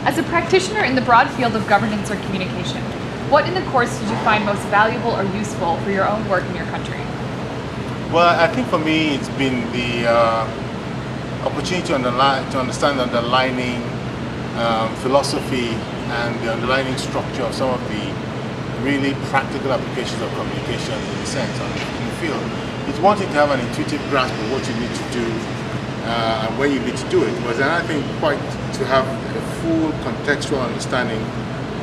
As a practitioner in the broad field of governance or communication, what in the course did you find most valuable or useful for your own work in your country? Well, I think for me it's been the opportunity to understand the underlying philosophy and the underlying structure of some of the really practical applications of communication in the sense in the field. It's one thing to have an intuitive grasp of what you need to do and when you need to do it, but then I think quite to have a full contextual understanding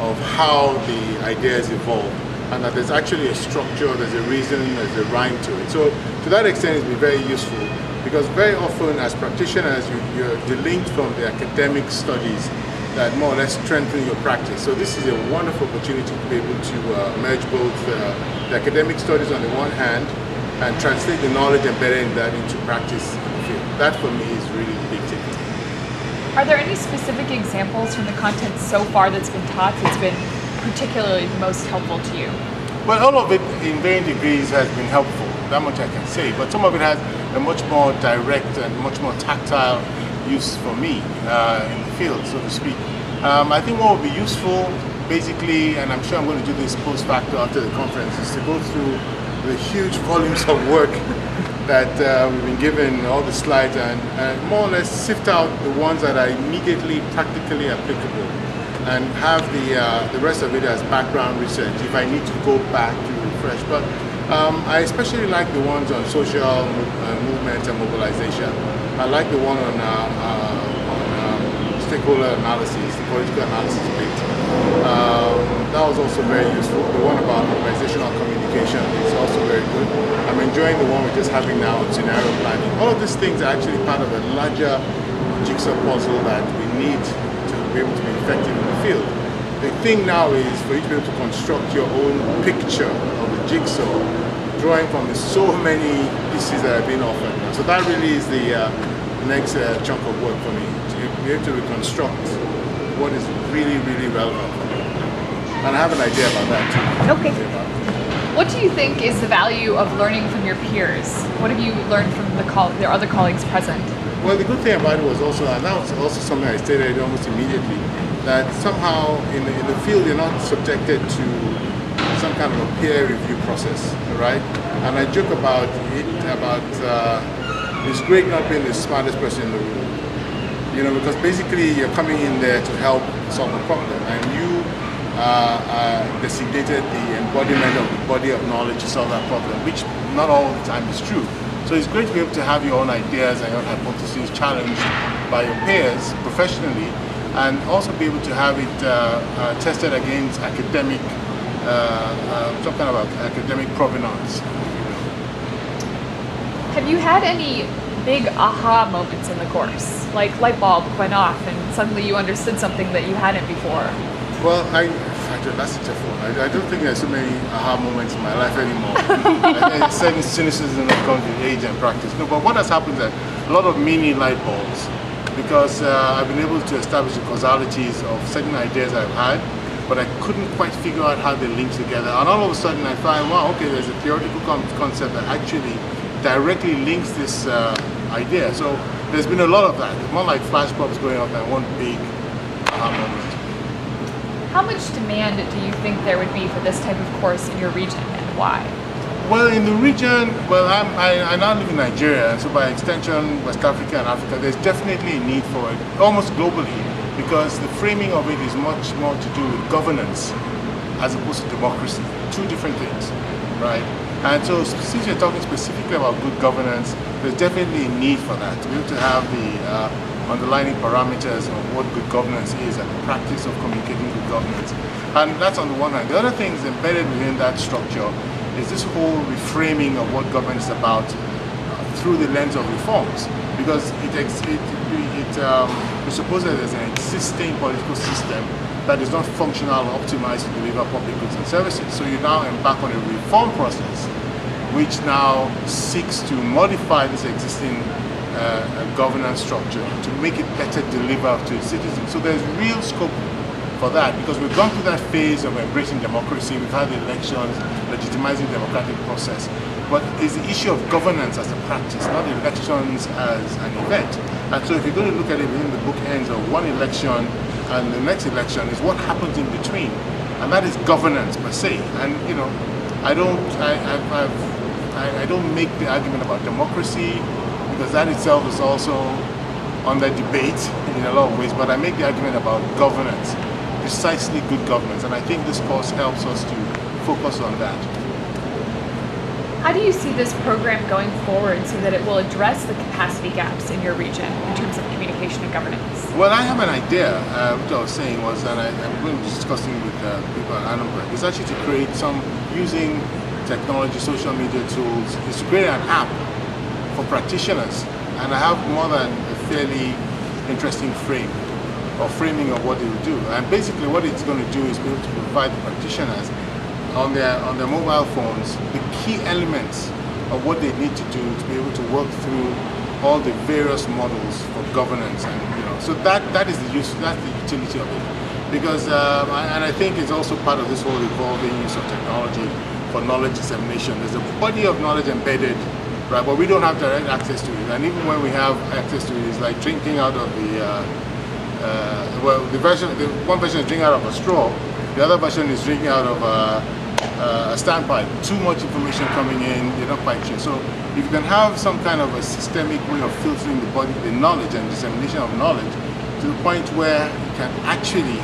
of how the ideas evolve and that there's actually a structure, there's a reason, there's a rhyme to it. So to that extent it's been very useful because very often as practitioners you're delinked from the academic studies that more or less strengthen your practice. So this is a wonderful opportunity to be able to merge both the academic studies on the one hand and translate the knowledge embedded in that into practice in the field. That for me is really the big takeaway. Are there any specific examples from the content so far that's been taught that's been particularly most helpful to you? Well, all of it in varying degrees has been helpful, that much I can say, but some of it has a much more direct and much more tactile use for me in the field, so to speak. I think what would be useful, basically, and I'm sure I'm going to do this post facto after the conference, is to go through the huge volumes of work that we've been given, all the slides, and more or less sift out the ones that are immediately practically applicable and have the rest of it as background research if I need to go back to refresh. But I especially like the ones on social movement and mobilization. I like the one on stakeholder analysis, the political analysis bit. That was also very useful. The one about organizational communication is also very good. I'm enjoying the one we're just having now on scenario planning. All of these things are actually part of a larger jigsaw puzzle that we need to be able to be effective in the field. The thing now is for you to be able to construct your own picture of the jigsaw, drawing from the so many pieces that are being offered. So that really is the next chunk of work for me, to be able to reconstruct what is really, really relevant for me. And I have an idea about that too. Okay. What do you think is the value of learning from your peers? What have you learned from their other colleagues present? Well, the good thing about it was also, and that was also something I stated almost immediately, that somehow in the field you're not subjected to some kind of a peer review process, right? And I joke about it, it's great not being the smartest person in the room, you know, because basically you're coming in there to help solve a problem, and you designated the embodiment of the body of knowledge to solve that problem, which not all the time is true. So it's great to be able to have your own ideas and your own hypotheses challenged by your peers professionally, and also be able to have it tested against academic, some kind of academic provenance. Have you had any big aha moments in the course? Like light bulb went off and suddenly you understood something that you hadn't before? Well, that's a tough one. I don't think there's so many aha moments in my life anymore. I think certain cynicism that comes with age and practice. No, but what has happened is that a lot of mini light bulbs, because I've been able to establish the causalities of certain ideas I've had, but I couldn't quite figure out how they link together. And all of a sudden I find, wow, okay, there's a theoretical concept that actually directly links this idea. So there's been a lot of that. More like flashbulbs going off than one big aha moment. How much demand do you think there would be for this type of course in your region, and why? Well, in the region, I now live in Nigeria, and so by extension, West Africa and Africa, there's definitely a need for it, almost globally, because the framing of it is much more to do with governance as opposed to democracy. Two different things, right? And so since you're talking specifically about good governance, there's definitely a need for that, to be able to have the underlying parameters of what good governance is and the practice of communicating good governance. And that's on the one hand. The other thing is embedded within that structure is this whole reframing of what governance is about through the lens of reforms. Because it presupposes there's an existing political system that is not functional or optimized to deliver public goods and services. So you now embark on a reform process which now seeks to modify this existing governance structure to make it better deliver to its citizens. So there's real scope for that, because we've gone through that phase of embracing democracy, we've had elections, legitimizing the democratic process, but it's the issue of governance as a practice, not elections as an event. And so if you're going to look at it within the bookends of one election and the next election is what happens in between, and that is governance per se. And I don't make the argument about democracy, because that itself is also under debate in a lot of ways, but I make the argument about governance, precisely good governance, and I think this course helps us to focus on that. How do you see this program going forward so that it will address the capacity gaps in your region in terms of communication and governance? Well, I have an idea. What I was saying was, and I'm going to be discussing with people at Annenberg, is actually to create some, using technology, social media tools, is to create an app for practitioners. And I have more than a fairly interesting framing of what it will do. And basically what it's going to do is be able to provide the practitioners on their mobile phones the key elements of what they need to do to be able to work through all the various models for governance, and so that is the use, that's the utility of it. Because and I think it's also part of this whole evolving use of technology for knowledge dissemination. There's a body of knowledge embedded, right? But we don't have direct access to it, and even when we have access to it, it's like drinking out of the one version is drinking out of a straw, the other version is drinking out of a standpipe. Too much information coming in, you're not quite sure. So if you can have some kind of a systemic way of filtering the knowledge and dissemination of knowledge to the point where you can actually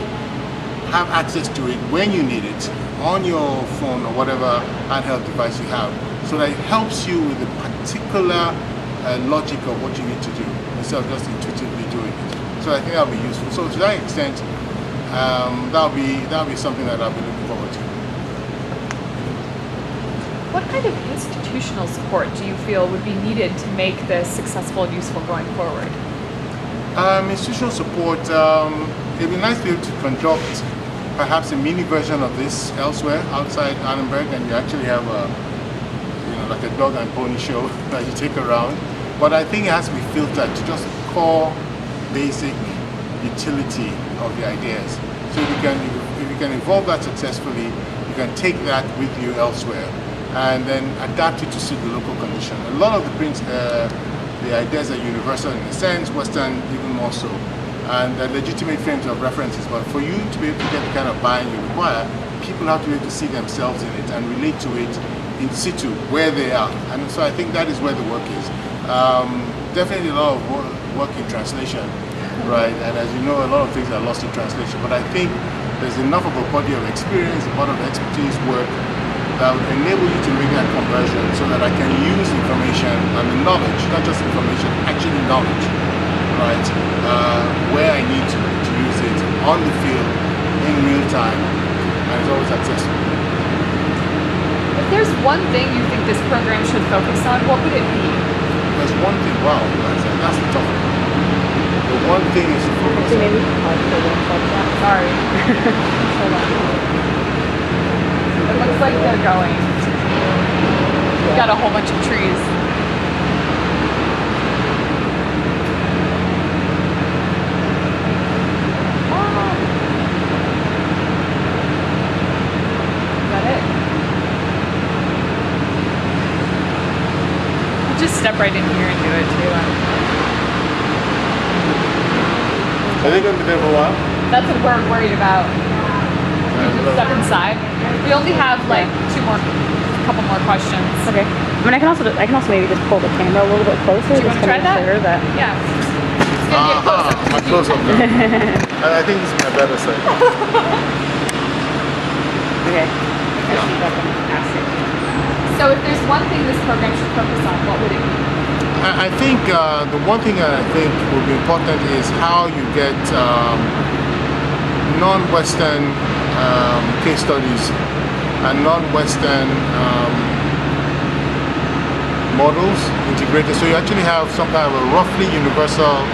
have access to it when you need it on your phone or whatever handheld device you have, so that it helps you with the particular logic of what you need to do instead of just intuitively doing it. So I think that'll be useful. So to that extent, that'll be something that I'll be looking forward to. What kind of institutional support do you feel would be needed to make this successful and useful going forward? Institutional support, it'd be nice to be able to conduct perhaps a mini version of this elsewhere outside Annenberg, and you actually have like a dog and pony show that you take around. But I think it has to be filtered to just core basic utility of the ideas. So if you can evolve that successfully, you can take that with you elsewhere and then adapt it to suit the local condition. A lot of the ideas are universal in a sense, Western even more so, and they're legitimate frames of references. But for you to be able to get the kind of buy-in you require, people have to be able to see themselves in it and relate to it in situ, where they are. And so I think that is where the work is. Definitely a lot of work in translation, right? And as you know, a lot of things are lost in translation. But I think there's enough of a body of experience, a lot of expertise work that would enable you to make that conversion so that I can use information and the knowledge, not just information, actually knowledge, right? Where I need to use it on the field in real time, and it's always accessible. If there's one thing you think this program should focus on, what would it be? There's one thing, wow, that's the tough one. The one thing is to focus on. Maybe Sorry. Hold on. It looks like they're going. We've got a whole bunch of trees. Is that it? We'll just step right in here and do it too. Are they going to be there for a while? That's what we're worried about. Step inside. We only have like couple more questions. Okay. I mean, I can also maybe just pull the camera a little bit closer. Do you want to try that? Sure that Yeah. It's gonna be a close-up. My close-up now. I think this is my better side. Okay. Let's see if I can ask it. So if there's one thing this program should focus on, what would it be? I think the one thing that I think would be important is how you get non-Western case studies and non-Western models integrated. So you actually have some kind of a roughly universal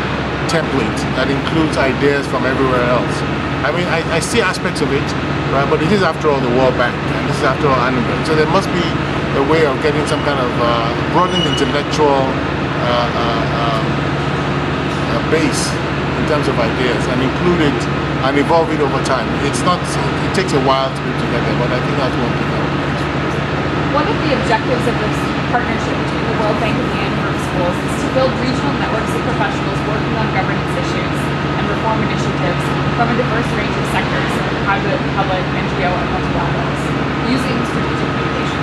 template that includes ideas from everywhere else. I mean, I see aspects of it, right? But it is after all the World Bank, and this is after all Annenberg. So there must be a way of getting some kind of broadened intellectual base in terms of ideas and include it and evolve it over time. It takes a while to put together, but I think that's one thing. One of the objectives of this partnership between the World Bank and the Annenberg schools is to build regional networks of professionals working on governance issues and reform initiatives from a diverse range of sectors, private, public, NGO, and multiple outlets, using strategic communication.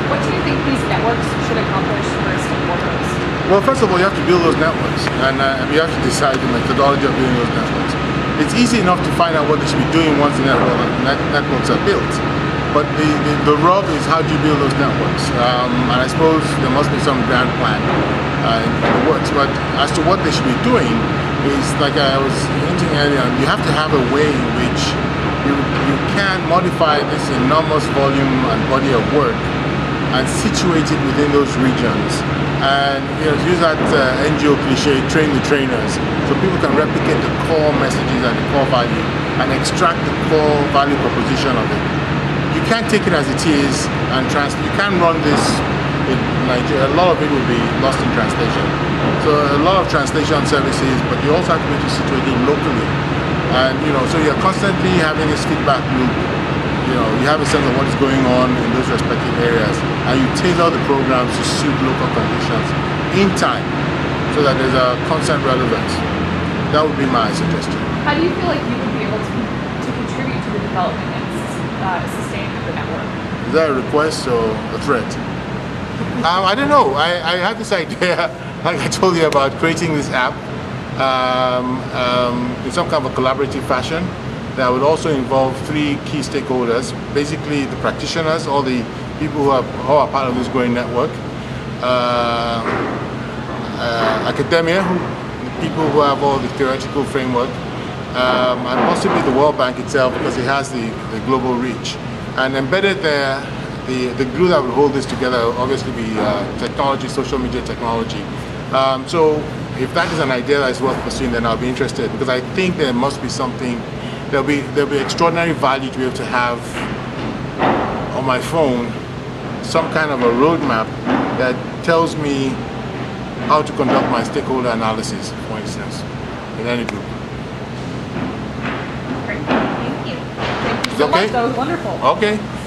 What do you think these networks should accomplish first and foremost? Well, first of all, you have to build those networks, and you have to decide the methodology of building those networks. It's easy enough to find out what they should be doing once the networks are built. But the rub is how do you build those networks? And I suppose there must be some grand plan in the works. But as to what they should be doing is, like I was hinting earlier, you have to have a way in which you can modify this enormous volume and body of work and situate it within those regions. And use that NGO cliche, train the trainers, so people can replicate the core messages and the core value and extract the core value proposition of it. You can't take it as it is and you can't run this in Nigeria. A lot of it will be lost in translation. So a lot of translation services, but you also have to be able to situate it locally. And so you're constantly having this feedback loop. You have a sense of what is going on in those respective areas, and you tailor the programs to suit local conditions in time, so that there's a constant relevance. That would be my suggestion. How do you feel like you would be able to contribute to the development and sustaining of the network? Is that a request or a threat? I don't know. I had this idea, like I told you, about creating this app in some kind of a collaborative fashion that would also involve 3 key stakeholders, basically the practitioners, all the people who are part of this growing network, academia, the people who have all the theoretical framework, and possibly the World Bank itself, because it has the global reach. And embedded there, the glue that will hold this together will obviously be technology, social media technology. So if that is an idea that is worth pursuing, then I'll be interested, because I think there must be something. There'll be extraordinary value to be able to have on my phone some kind of a roadmap that tells me how to conduct my stakeholder analysis, for instance, in any group. Great. Thank you. Thank you so Okay? much. That was wonderful. Okay.